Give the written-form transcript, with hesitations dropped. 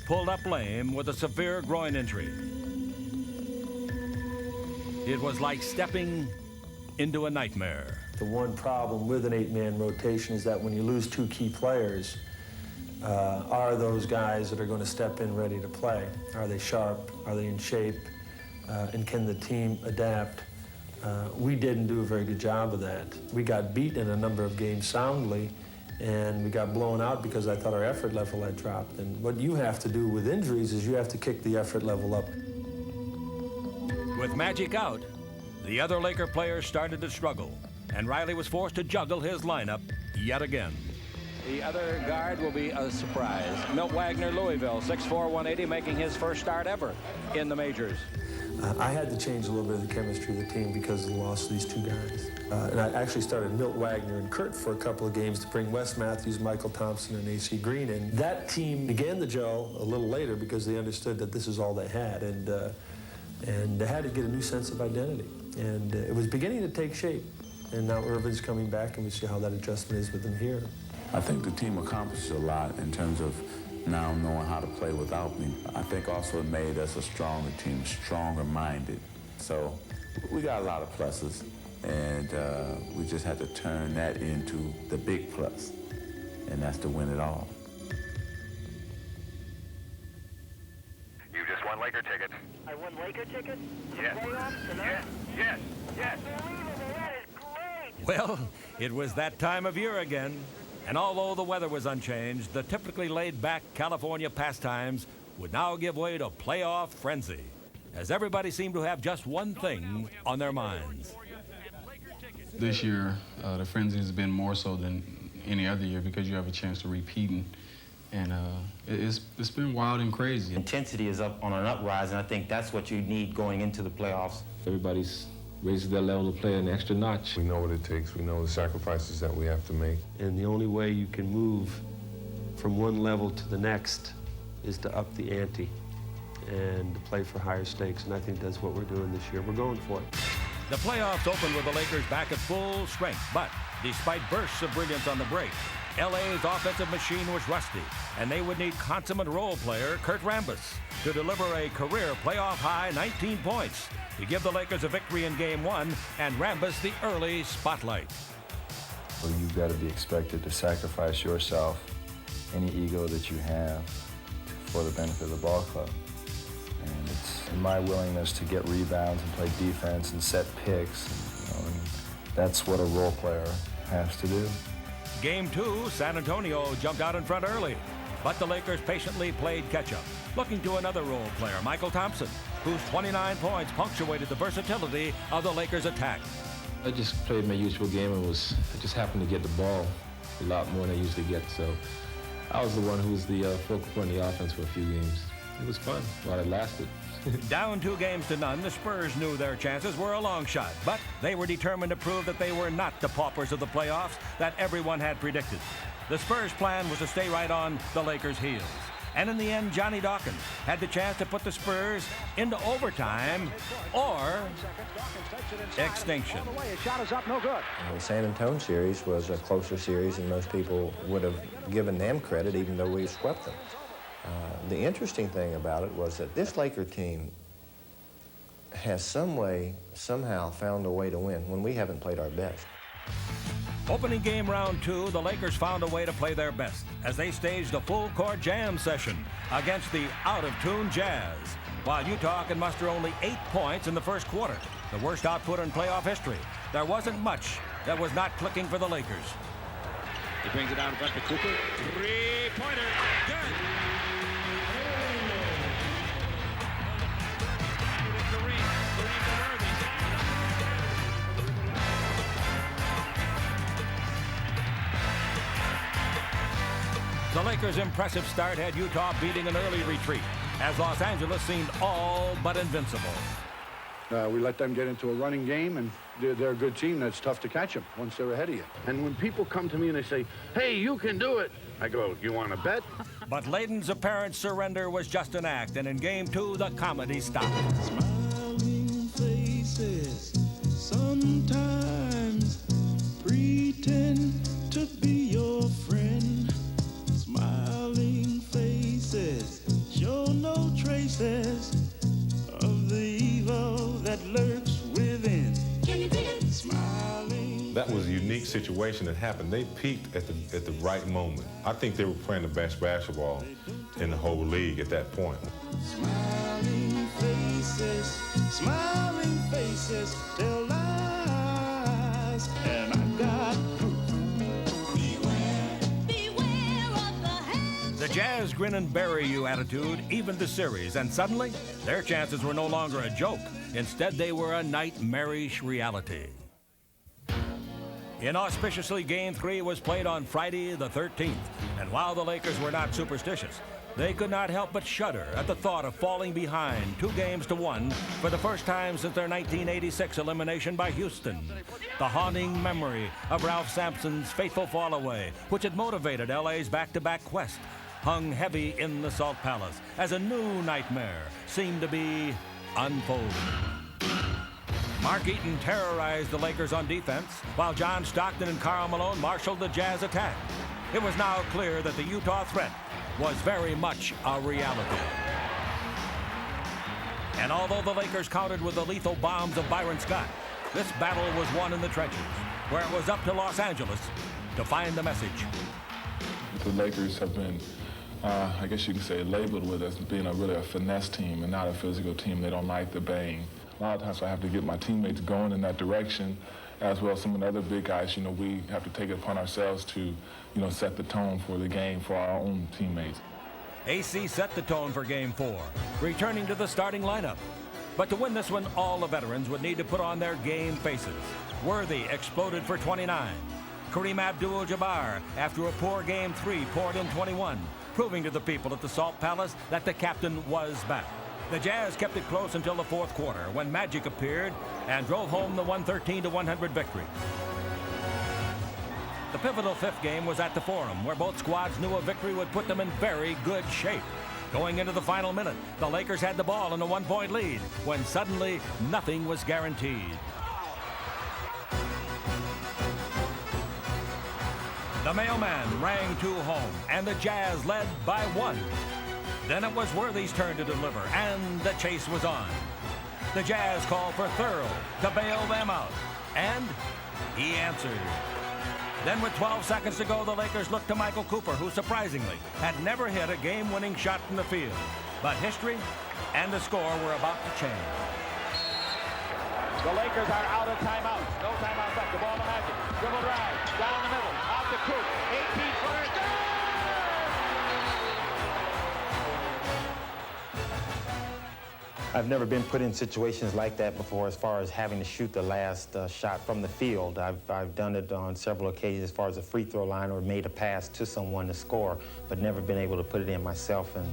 pulled up lame with a severe groin injury. It was like stepping into a nightmare. The one problem with an 8-man rotation is that when you lose 2 key players, are those guys that are going to step in ready to play? Are they sharp? Are they in shape? And can the team adapt? We didn't do a very good job of that. We got beat in a number of games soundly, and we got blown out because I thought our effort level had dropped. And what you have to do with injuries is you have to kick the effort level up. With Magic out, the other Laker players started to struggle, and Riley was forced to juggle his lineup yet again. The other guard will be a surprise. Milt Wagner, Louisville, 6'4", 180, making his first start ever in the majors. I had to change a little bit of the chemistry of the team because of the loss of these 2 guys. And I actually started Milt Wagner and Kurt for a couple of games to bring Wes Matthews, Michael Thompson, and A.C. Green in. That team began to gel a little later because they understood that this is all they had, and they had to get a new sense of identity. And it was beginning to take shape. And now Irvin's coming back, and we see how that adjustment is with him here. I think the team accomplished a lot in terms of now knowing how to play without me. I think also it made us a stronger team, stronger-minded. So we got a lot of pluses, and we just had to turn that into the big plus, and that's to win it all. You just won Laker tickets. I won Laker tickets? Yes. Playoffs tonight? Yes. Yes. Unbelievable, that is great! Well, it was that time of year again. And although the weather was unchanged, the typically laid-back California pastimes would now give way to playoff frenzy, as everybody seemed to have just one thing on their minds. This year, the frenzy has been more so than any other year because you have a chance to repeat, and it's been wild and crazy. Intensity is up on an uprise, and I think that's what you need going into the playoffs. Everybody's raises their level to play an extra notch. We know what it takes. We know the sacrifices that we have to make. And the only way you can move from one level to the next is to up the ante and to play for higher stakes. And I think that's what we're doing this year. We're going for it. The playoffs opened with the Lakers back at full strength, but despite bursts of brilliance on the break, LA's offensive machine was rusty, and they would need consummate role player Kurt Rambis to deliver a career playoff-high 19 points to give the Lakers a victory in Game 1 and Rambis the early spotlight. Well, you've got to be expected to sacrifice yourself, any ego that you have, for the benefit of the ball club. And it's in my willingness to get rebounds and play defense and set picks. And that's what a role player has to do. Game 2, San Antonio jumped out in front early, but the Lakers patiently played catch-up, looking to another role player, Michael Thompson, whose 29 points punctuated the versatility of the Lakers' attack. I just played my usual game and I just happened to get the ball a lot more than I usually get, so I was the one who was the focal point of the offense for a few games. It was fun while it lasted. Down 2-0, the Spurs knew their chances were a long shot, but they were determined to prove that they were not the paupers of the playoffs that everyone had predicted. The Spurs' plan was to stay right on the Lakers' heels. And in the end, Johnny Dawkins had the chance to put the Spurs into overtime or extinction. The San Antonio series was a closer series than most people would have given them credit, even though we swept them. The interesting thing about it was that this Laker team has somehow found a way to win when we haven't played our best. Opening game round 2, the Lakers found a way to play their best as they staged a full-court jam session against the out-of-tune Jazz, while Utah can muster only 8 points in the first quarter, the worst output in playoff history. There wasn't much that was not clicking for the Lakers. He brings it out in front to Cooper. Three-pointer. Good. The Lakers' impressive start had Utah beating an early retreat, as Los Angeles seemed all but invincible. We let them get into a running game, and they're a good team. That's tough to catch them once they're ahead of you. And when people come to me and they say, hey, you can do it, I go, you want to bet? But Layden's apparent surrender was just an act, and in Game 2, the comedy stopped. Smiling faces sometimes pretend to be your friend. Smiling faces traces of the evil that lurks within. Smiling. That was a unique situation that happened. They peaked at the right moment. I think they were playing the best basketball in the whole league at that point. Smiling faces tell lies, and I got proof. Beware of the hands. The Jazz grin and bury you attitude evened the series, and suddenly their chances were no longer a joke. Instead, they were a nightmarish reality. Inauspiciously, Game 3 was played on Friday the 13th, and while the Lakers were not superstitious, they could not help but shudder at the thought of falling behind 2-1 for the first time since their 1986 elimination by Houston. The haunting memory of Ralph Sampson's fateful fall away, which had motivated LA's back-to-back quest, hung heavy in the Salt Palace as a new nightmare seemed to be unfolding. Mark Eaton terrorized the Lakers on defense, while John Stockton and Karl Malone marshaled the Jazz attack. It was now clear that the Utah threat was very much a reality. And although the Lakers countered with the lethal bombs of Byron Scott, this battle was won in the trenches, where it was up to Los Angeles to find the message. The Lakers have been, I guess you can say, labeled with as being really a finesse team and not a physical team. They don't like the bang. A lot of times I have to get my teammates going in that direction, as well as some of the other big guys. We have to take it upon ourselves to, set the tone for the game for our own teammates. AC set the tone for Game 4, returning to the starting lineup. But to win this one, all the veterans would need to put on their game faces. Worthy exploded for 29. Kareem Abdul-Jabbar, after a poor Game 3, poured in 21, proving to the people at the Salt Palace that the captain was back. The Jazz kept it close until the fourth quarter, when Magic appeared and drove home the 113-100 victory. The pivotal fifth game was at the Forum, where both squads knew a victory would put them in very good shape. Going into the final minute, the Lakers had the ball in a 1-point lead, when suddenly nothing was guaranteed. The mailman rang 2 home, and the Jazz led by 1. Then it was Worthy's turn to deliver, and the chase was on. The Jazz called for Thurl to bail them out, and he answered. Then with 12 seconds to go, the Lakers looked to Michael Cooper, who surprisingly had never hit a game-winning shot from the field. But history and the score were about to change. The Lakers are out of timeouts. No timeouts left. The ball to Magic. Dribble drive. Down the middle. Out to Coop. 18-footer. I've never been put in situations like that before as far as having to shoot the last shot from the field. I've done it on several occasions as far as a free throw line or made a pass to someone to score, but never been able to put it in myself. And